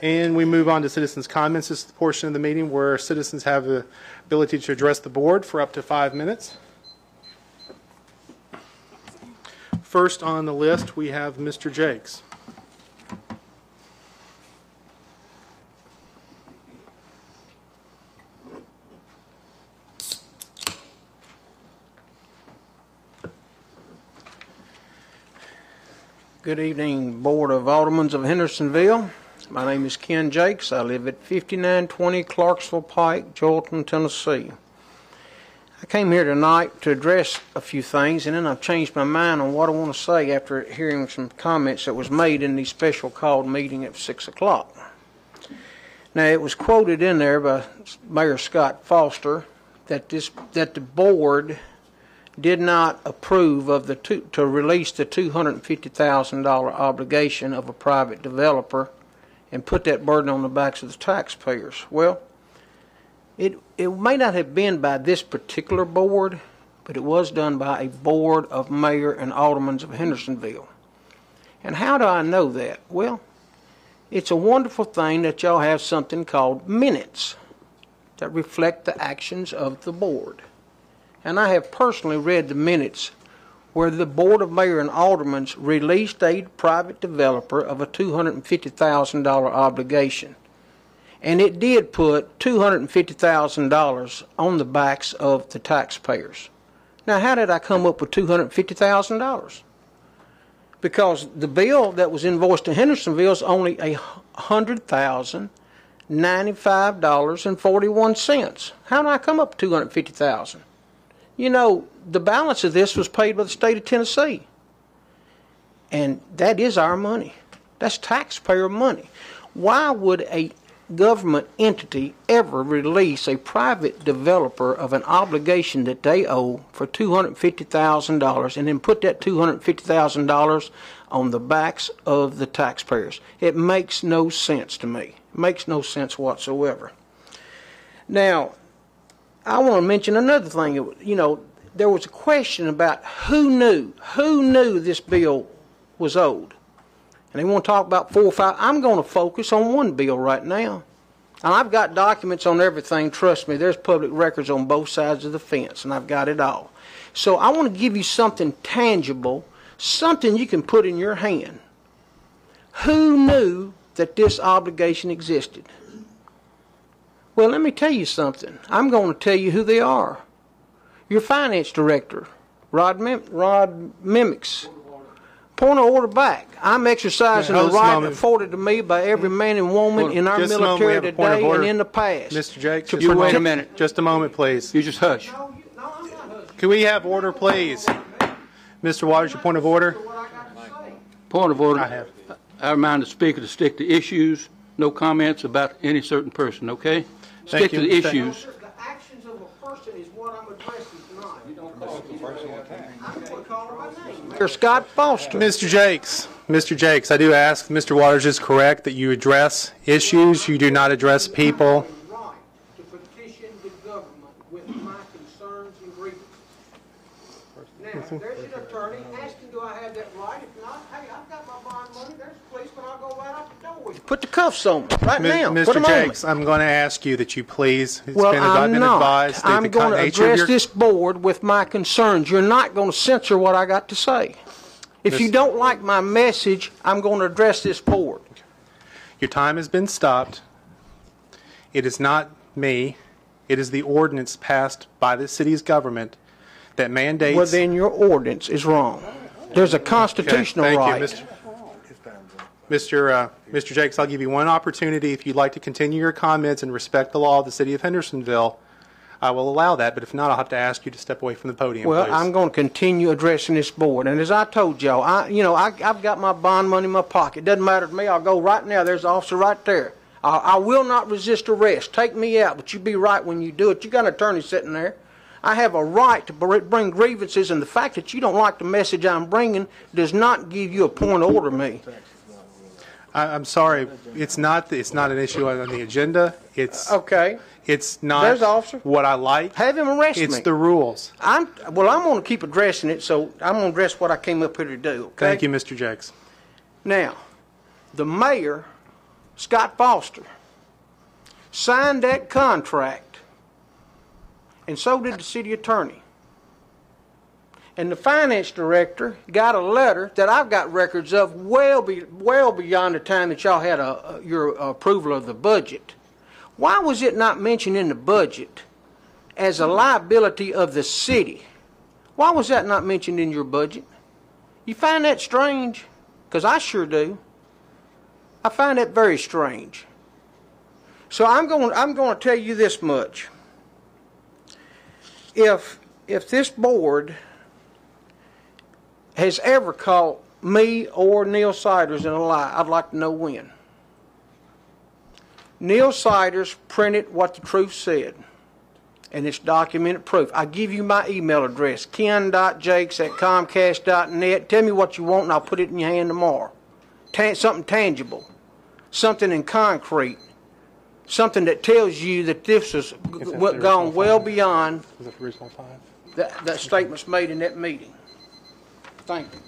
And we move on to citizens' comments. This is the portion of the meeting where citizens have the ability to address the board for up to 5 minutes. First on the list, we have Mr. Jakes. Good evening, Board of Aldermen of Hendersonville. My name is Ken Jakes. I live at 5920 Clarksville Pike, Joelton, Tennessee. I came here tonight to address a few things, and then I've changed my mind on what I want to say after hearing some comments that was made in the special called meeting at 6 o'clock. Now, it was quoted in there by Mayor Scott Foster that the board did not approve of to release the $250,000 obligation of a private developer and put that burden on the backs of the taxpayers. Well, it may not have been by this particular board, but it was done by a board of mayor and aldermen of Hendersonville. And how do I know that? Well, it's a wonderful thing that y'all have something called minutes that reflect the actions of the board. And I have personally read the minutes where the Board of Mayor and Aldermen released a private developer of a $250,000 obligation. And it did put $250,000 on the backs of the taxpayers. Now, how did I come up with $250,000? Because the bill that was invoiced to Hendersonville is only $100,095.41. How did I come up with $250,000? You know, the balance of this was paid by the state of Tennessee. And that is our money. That's taxpayer money. Why would a government entity ever release a private developer of an obligation that they owe for $250,000 and then put that $250,000 on the backs of the taxpayers? It makes no sense to me. It makes no sense whatsoever. Now, I want to mention another thing. You know, there was a question about who knew this bill was owed. And they want to talk about 4 or 5. I'm going to focus on one bill right now. And I've got documents on everything. Trust me, there's public records on both sides of the fence, and I've got it all. So I want to give you something tangible, something you can put in your hand. Who knew that this obligation existed? Well, let me tell you something. I'm going to tell you who they are. Your finance director, Rod Mimics. Point of order back. I'm exercising the right afforded to me by every man and woman in our military today and in the past. Mr. Jakes, you wait a minute. Just a moment, please. You just hush. No, I'm not hushing. Can we have order, please? Mr. Waters, your point of order? Point of order. I have. I remind the speaker to stick to issues, no comments about any certain person, okay? Thank Stick you. to the issues. The actions of a person is what I'm addressing tonight. You don't call it personal attack. I'm going to call her by name. Mayor Scott Foster. Mr. Jakes, I do ask, Mr. Waters is correct that you address issues, you do not address people. Right to petition the government with my concerns and grievances. Now, there's an attorney asking, do I have that right? If not, hey, I've got my bond money. There's a policeman. I'll go right out the door with you. Put the cuffs on me right now. Mr. Jakes, I'm going to ask you that you please. I'm going to address this board with my concerns. You're not going to censor what I got to say. If you don't like my message, I'm going to address this board. Your time has been stopped. It is not me. It is the ordinance passed by the city's government that mandates. Well, then your ordinance is wrong. There's a constitutional right. Thank you, Mr. Jakes, I'll give you one opportunity. If you'd like to continue your comments and respect the law of the city of Hendersonville, I will allow that. But if not, I'll have to ask you to step away from the podium, Well, please. I'm going to continue addressing this board. And as I told y'all, I've got my bond money in my pocket. It doesn't matter to me. I'll go right now. There's an officer right there. I will not resist arrest. Take me out, but you be right when you do it. You got an attorney sitting there. I have a right to bring grievances, and the fact that you don't like the message I'm bringing does not give you a point of order me. I'm sorry. It's not an issue on the agenda. It's okay. It's not There's the officer. What I like. Have him arrest me. It's the rules. I'm going to keep addressing it, so I'm going to address what I came up here to do. Okay? Thank you, Mr. Jakes. Now, the mayor Scott Foster, signed that contract, and so did the city attorney. And the finance director got a letter that I've got records of well beyond the time that y'all had your approval of the budget. Why was it not mentioned in the budget as a liability of the city? Why was that not mentioned in your budget? You find that strange? Because I sure do. I find that very strange. So I'm going to tell you this much. If this board has ever caught me or Neil Siders in a lie, I'd like to know when. Neil Siders printed what the truth said, and it's documented proof. I give you my email address, ken.jakes@comcast.net. Tell me what you want, and I'll put it in your hand tomorrow. Something tangible, something in concrete, something that tells you that this has gone well beyond Is that the original 5? that statements made in that meeting. Thank you.